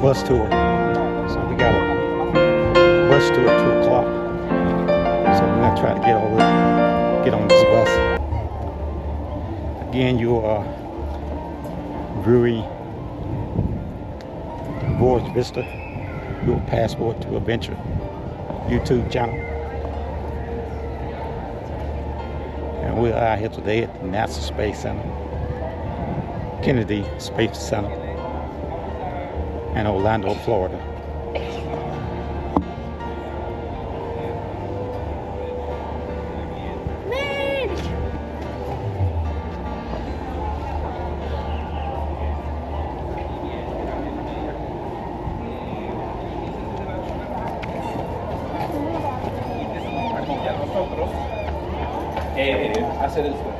bus tour. So we got a bus tour at 2 o'clock. So we're gonna try to get on this bus. Again, you are viewing Voyage Vista, your passport to adventure YouTube channel. And we're out here today at the NASA Space Center, Kennedy Space Center, in Orlando, Florida. Hacer el suelo.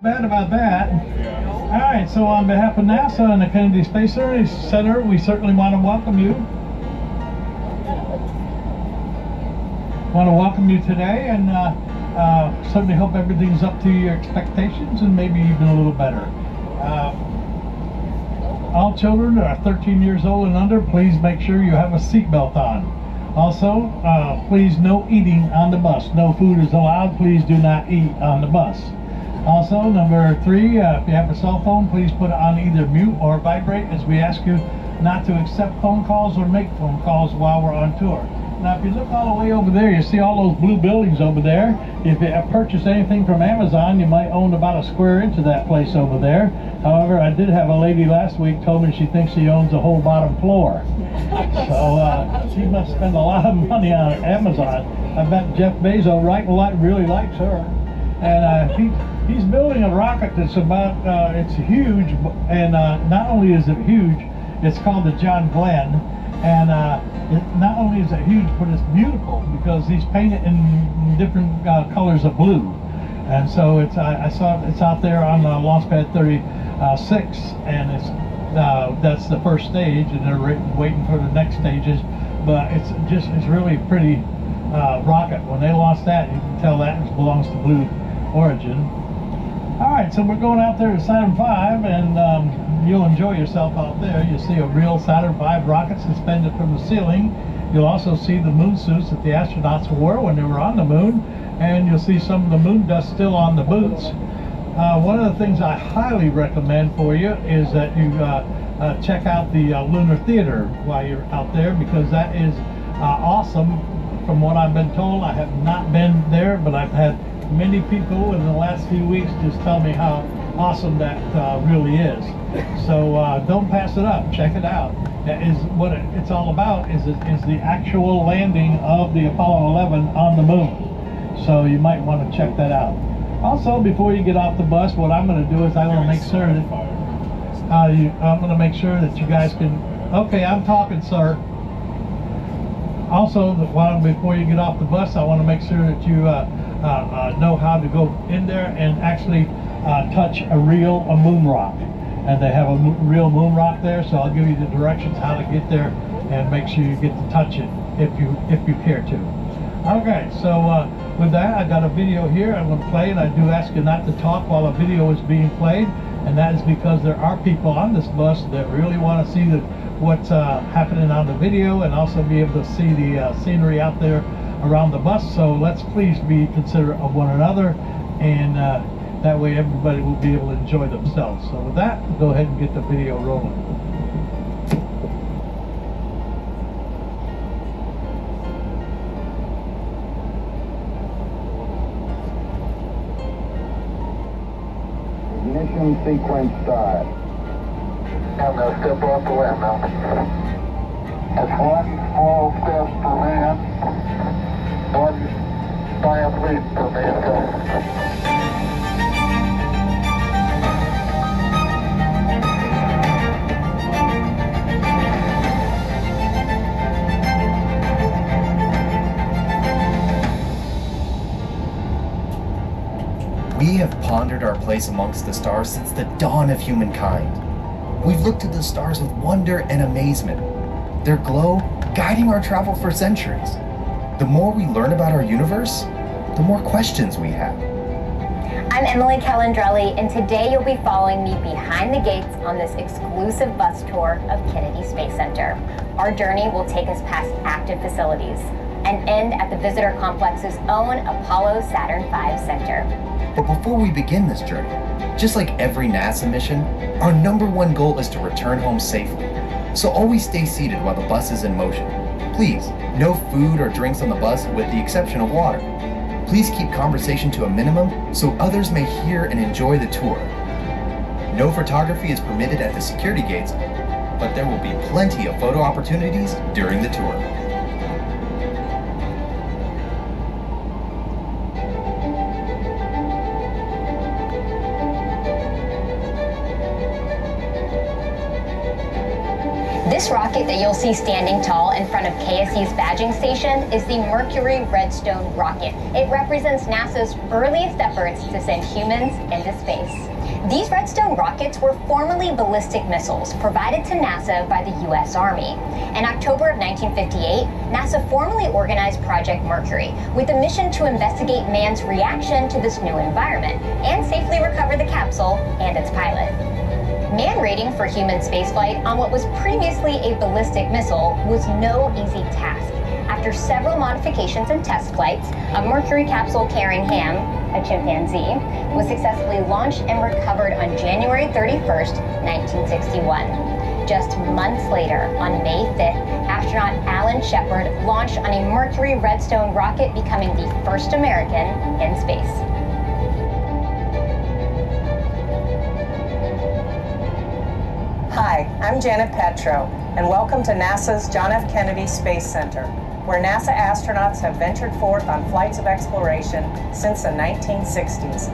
Bad about that. All right, so on behalf of NASA and the Kennedy Space Center, we certainly want to welcome you. Today, and certainly hope everything's up to your expectations and maybe even a little better. All children that are 13 years old and under, please make sure you have a seatbelt on. Also, please no eating on the bus. No food is allowed. Please do not eat on the bus. Also, number 3, if you have a cell phone, please put it on either mute or vibrate, as we ask you not to accept phone calls or make phone calls while we're on tour. Now, if you look all the way over there, you see all those blue buildings over there. If you have purchased anything from Amazon, you might own about a square inch of that place over there. However, I did have a lady last week told me she thinks she owns the whole bottom floor. So she must spend a lot of money on Amazon. I bet Jeff Bezos really likes her. And he's building a rocket that's about, it's huge, and not only is it huge, it's called the John Glenn, and not only is it huge, but it's beautiful because he's painted in different colors of blue. And so I saw it's out there on Launchpad 36, and that's the first stage, and they're waiting for the next stages. But it's really a pretty rocket. When they launch that, you can tell that it belongs to Blue Origin. All right, so we're going out there to Saturn V, and you'll enjoy yourself out there. You'll see a real Saturn V rocket suspended from the ceiling. You'll also see the moon suits that the astronauts wore when they were on the moon, and you'll see some of the moon dust still on the boots. One of the things I highly recommend for you is that you check out the Lunar Theater while you're out there, because that is awesome. From what I've been told, I have not been there, but I've had many people in the last few weeks just tell me how awesome that really is. So don't pass it up. Check it out. That is what it's all about, is the actual landing of the Apollo 11 on the moon. So you might want to check that out. Also, before you get off the bus, what I'm going to do is I'm going to make sure that you guys can. Okay, I'm talking, sir. Also, before you get off the bus, I want to make sure that you know how to go in there and actually touch a moon rock. And they have a real moon rock there, so I'll give you the directions how to get there and make sure you get to touch it if you care to. Okay, so with that, I got a video here I'm going to play, and I do ask you not to talk while a video is being played. and that is because there are people on this bus that really want to see what's happening on the video, and also be able to see the scenery out there around the bus. So let's please be considerate of one another, and that way everybody will be able to enjoy themselves. So with that, go ahead and get the video rolling. Ignition sequence start. I'm going to step off the land now. That's one small step for man, one giant leap for mankind. We have pondered our place amongst the stars since the dawn of humankind. We've looked at the stars with wonder and amazement, their glow guiding our travel for centuries. The more we learn about our universe, the more questions we have. I'm Emily Calandrelli, and today you'll be following me behind the gates on this exclusive bus tour of Kennedy Space Center. Our journey will take us past active facilities and end at the visitor complex's own Apollo Saturn V Center. But before we begin this journey, just like every NASA mission, our #1 goal is to return home safely. So always stay seated while the bus is in motion. Please, no food or drinks on the bus with the exception of water. Please keep conversation to a minimum so others may hear and enjoy the tour. No photography is permitted at the security gates, but there will be plenty of photo opportunities during the tour. This rocket that you'll see standing tall in front of KSC's badging station is the Mercury Redstone rocket. It represents NASA's earliest efforts to send humans into space. These Redstone rockets were formerly ballistic missiles provided to NASA by the U.S. Army. In October of 1958, NASA formally organized Project Mercury with a mission to investigate man's reaction to this new environment and safely recover the capsule and its pilot. Man rating for human spaceflight on what was previously a ballistic missile was no easy task. After several modifications and test flights, a Mercury capsule carrying Ham, a chimpanzee, was successfully launched and recovered on January 31st, 1961. Just months later, on May 5th, astronaut Alan Shepard launched on a Mercury Redstone rocket, becoming the first American in space. Hi, I'm Janet Petro, and welcome to NASA's John F. Kennedy Space Center, where NASA astronauts have ventured forth on flights of exploration since the 1960s.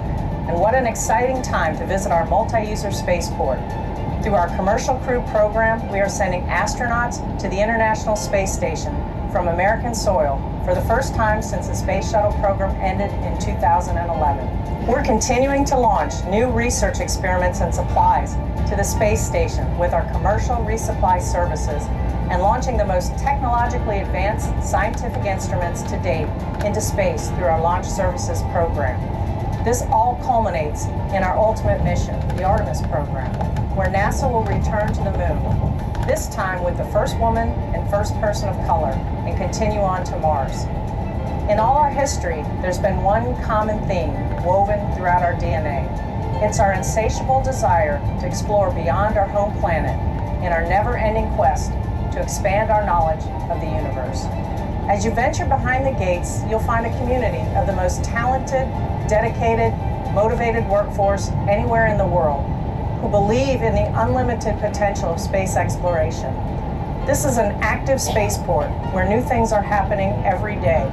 And what an exciting time to visit our multi-user spaceport. Through our Commercial Crew program, we are sending astronauts to the International Space Station from American soil for the first time since the Space Shuttle program ended in 2011. We're continuing to launch new research experiments and supplies to the space station with our commercial resupply services, and launching the most technologically advanced scientific instruments to date into space through our Launch Services program. This all culminates in our ultimate mission, the Artemis program, where NASA will return to the moon, this time with the first woman and first person of color, and continue on to Mars. In all our history, there's been one common theme woven throughout our DNA. It's our insatiable desire to explore beyond our home planet in our never-ending quest to expand our knowledge of the universe. As you venture behind the gates, you'll find a community of the most talented, dedicated, motivated workforce anywhere in the world who believe in the unlimited potential of space exploration. This is an active spaceport where new things are happening every day.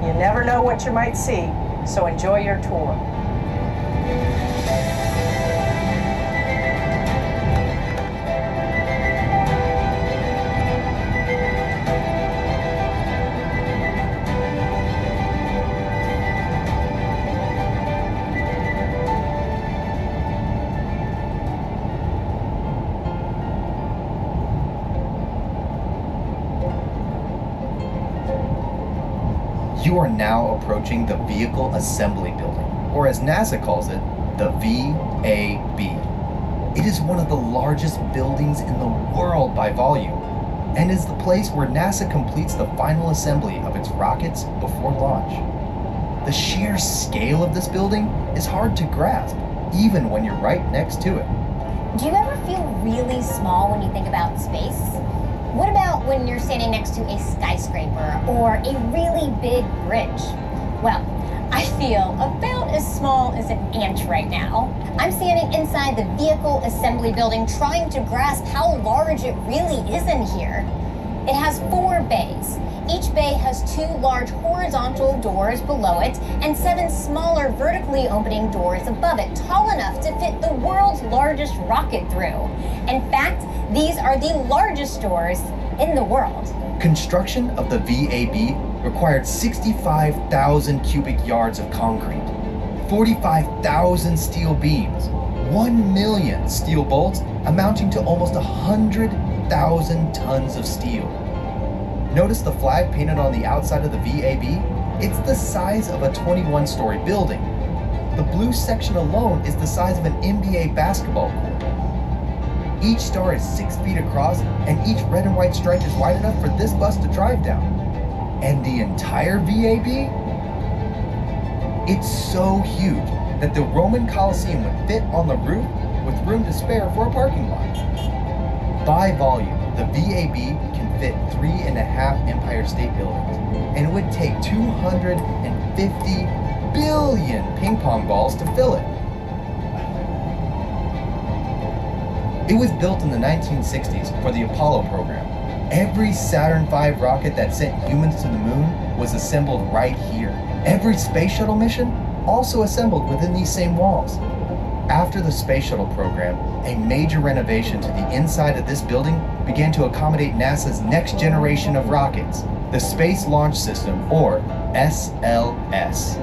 You never know what you might see, so enjoy your tour. You are now approaching the Vehicle Assembly Building, or as NASA calls it, the VAB. It is one of the largest buildings in the world by volume, and is the place where NASA completes the final assembly of its rockets before launch. The sheer scale of this building is hard to grasp, even when you're right next to it. Do you ever feel really small when you think about space? What about when you're standing next to a skyscraper or a really big bridge? Well, I feel about as small as an ant right now. I'm standing inside the vehicle assembly building trying to grasp how large it really is in here. It has 4 bays. Each bay has 2 large horizontal doors below it and 7 smaller vertically opening doors above it, tall enough to fit the world's largest rocket through. In fact, these are the largest doors in the world. Construction of the VAB required 65,000 cubic yards of concrete, 45,000 steel beams, 1 million steel bolts amounting to almost 100,000 tons of steel. Notice the flag painted on the outside of the VAB? It's the size of a 21-story building. The blue section alone is the size of an NBA basketball court. Each star is 6 feet across, and each red and white stripe is wide enough for this bus to drive down. And the entire VAB? It's so huge that the Roman Colosseum would fit on the roof with room to spare for a parking lot. By volume, the VAB can fit 3.5 Empire State Buildings, and it would take 250 billion ping pong balls to fill it. It was built in the 1960s for the Apollo program. Every Saturn V rocket that sent humans to the moon was assembled right here. Every space shuttle mission also assembled within these same walls. After the space shuttle program, a major renovation to the inside of this building began to accommodate NASA's next generation of rockets, the Space Launch System, or SLS.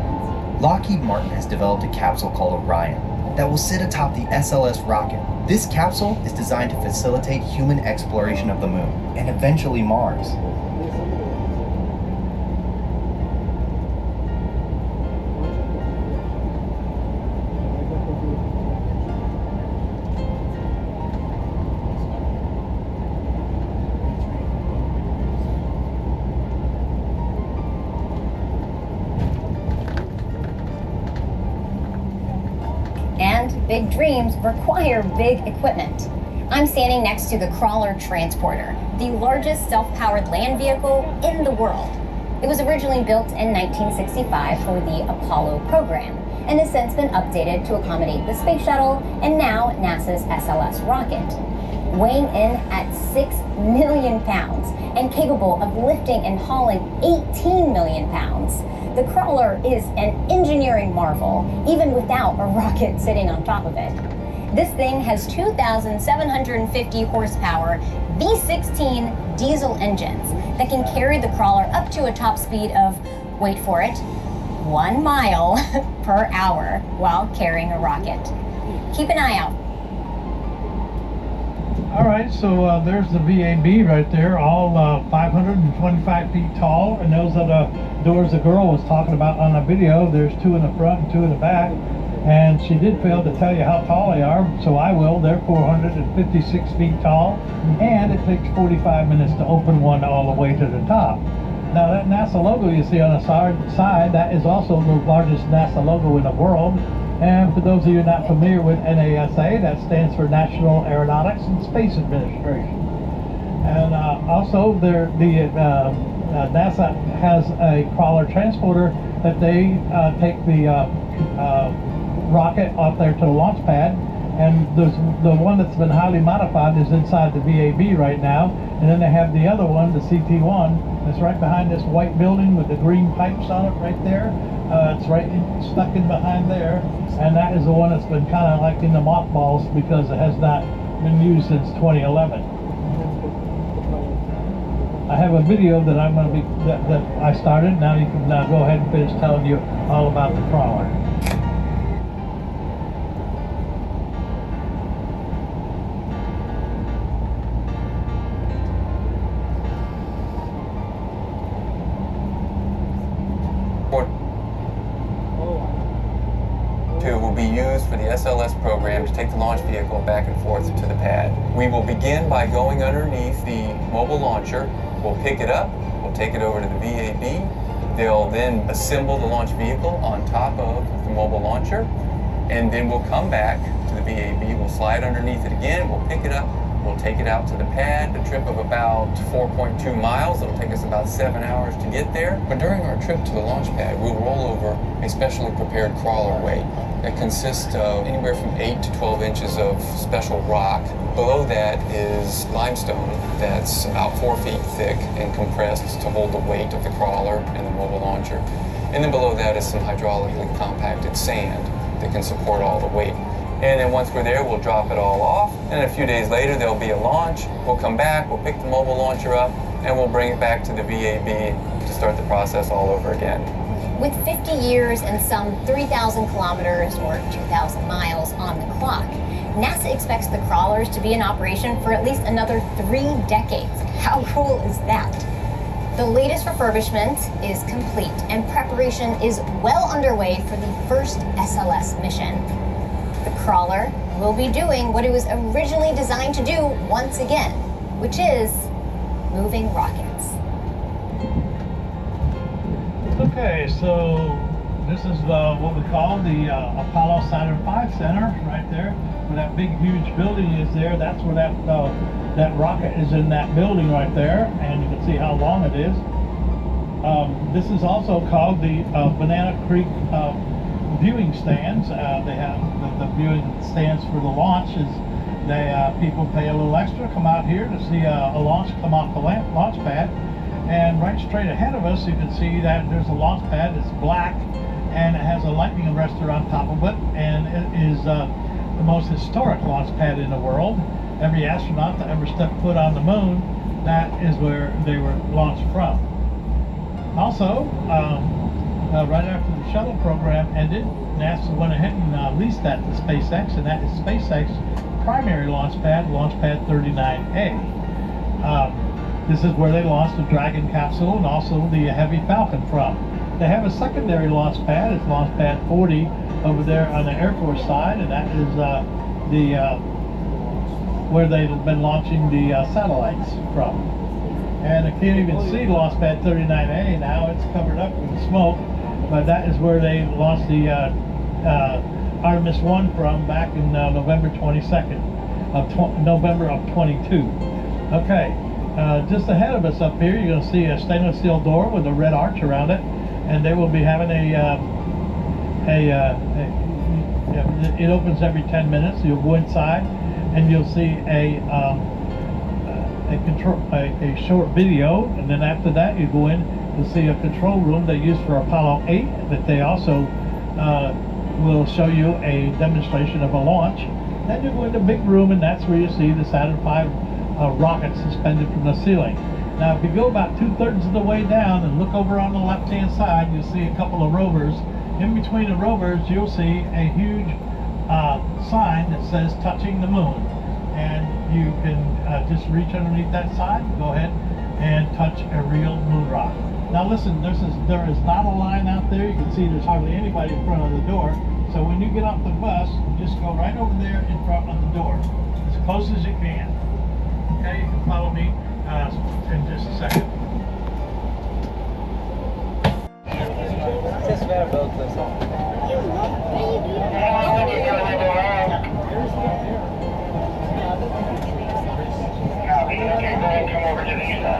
Lockheed Martin has developed a capsule called Orion that will sit atop the SLS rocket. This capsule is designed to facilitate human exploration of the moon and eventually Mars. Big dreams require big equipment. I'm standing next to the Crawler Transporter, the largest self-powered land vehicle in the world. It was originally built in 1965 for the Apollo program and has since been updated to accommodate the space shuttle and now NASA's SLS rocket. Weighing in at 6 million pounds and capable of lifting and hauling 18 million pounds, the Crawler is an engineering marvel, even without a rocket sitting on top of it. This thing has 2,750 horsepower V16 diesel engines that can carry the Crawler up to a top speed of, wait for it, 1 mile per hour while carrying a rocket. Keep an eye out. All right, so there's the VAB right there, all 525 feet tall, and those are the doors the girl was talking about on the video. There's 2 in the front and 2 in the back, and she did fail to tell you how tall they are, so I will. They're 456 feet tall, and it takes 45 minutes to open one all the way to the top. Now that NASA logo you see on the side, that is also the largest NASA logo in the world. And for those of you not familiar with NASA, that stands for National Aeronautics and Space Administration. And also, NASA has a Crawler transporter that they take the rocket off there to the launch pad. And there's the one that's been highly modified is inside the VAB right now. And then they have the other one, the CT-1, that's right behind this white building with the green pipes on it right there. It's stuck in behind there, and that is the one that's been kind of like in the mothballs because it has not been used since 2011. I have a video that I'm going to that I started. Now you can go ahead and finish telling you all about the Crawler. Will be used for the SLS program to take the launch vehicle back and forth to the pad. We will begin by going underneath the mobile launcher. We'll pick it up, we'll take it over to the VAB. They'll then assemble the launch vehicle on top of the mobile launcher, and then we'll come back to the VAB. We'll slide underneath it again, we'll pick it up, we'll take it out to the pad, a trip of about 4.2 miles. It'll take us about 7 hours to get there. But during our trip to the launch pad, we'll roll over a specially prepared crawler weight that consists of anywhere from 8 to 12 inches of special rock. Below that is limestone that's about 4 feet thick and compressed to hold the weight of the crawler and the mobile launcher. And then below that is some hydraulically compacted sand that can support all the weight. And then once we're there, we'll drop it all off. And a few days later, there'll be a launch. We'll come back, we'll pick the mobile launcher up, and we'll bring it back to the VAB to start the process all over again. With 50 years and some 3,000 kilometers or 2,000 miles on the clock, NASA expects the crawlers to be in operation for at least another 3 decades. How cool is that? The latest refurbishment is complete, and preparation is well underway for the first SLS mission. The crawler will be doing what it was originally designed to do once again, which is moving rockets. Okay, so this is what we call the Apollo Saturn V Center right there. Where that big, huge building is there. That's where that rocket is, in that building right there, and you can see how long it is. This is also called the Banana Creek viewing stands. They have the viewing stands for the launches. People pay a little extra, come out here to see a launch come off the launch pad. And right straight ahead of us, you can see that there's a launch pad that's black, and it has a lightning arrestor on top of it, and it is the most historic launch pad in the world. Every astronaut that ever stepped foot on the moon, that is where they were launched from. Also, right after the Shuttle program ended, NASA went ahead and leased that to SpaceX, and that is SpaceX's primary launch pad 39A. This is where they launched the Dragon capsule and also the Heavy Falcon from. They have a secondary launch pad. It's Launch Pad 40 over there on the Air Force side, and that is where they've been launching the satellites from. And I can't even see Launch Pad 39A now. It's covered up with smoke, but that is where they launched the Artemis 1 from back in November 22nd of November of 22. Okay. Just ahead of us up here, you're going to see a stainless steel door with a red arch around it, and they will be having it opens every 10 minutes. You'll go inside, and you'll see a short video, and then after that, you go in to see a control room they use for Apollo 8. That they also will show you a demonstration of a launch. Then you go in the big room, and that's where you see the Saturn V rocket suspended from the ceiling. Now, if you go about 2/3 of the way down and look over on the left-hand side, you'll see a couple of rovers. In between the rovers, you'll see a huge sign that says "Touching the Moon," and you can just reach underneath that sign, go ahead and touch a real moon rock. Now, listen, there is not a line out there. You can see there's hardly anybody in front of the door. So when you get off the bus, just go right over there in front of the door, as close as you can. Okay, you can follow me in just a second. Come over to Vista.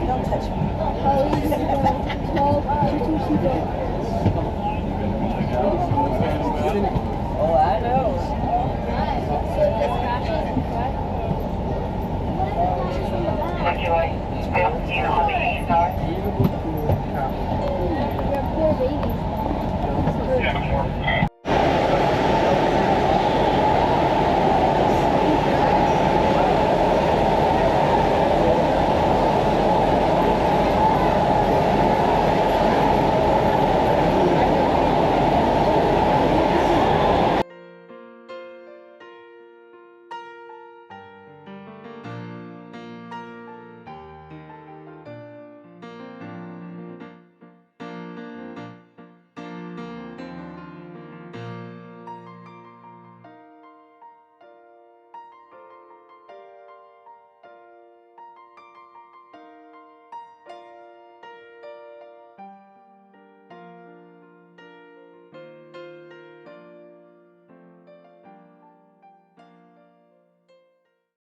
Don't touch me. Oh, I know. Lucky light 15 on the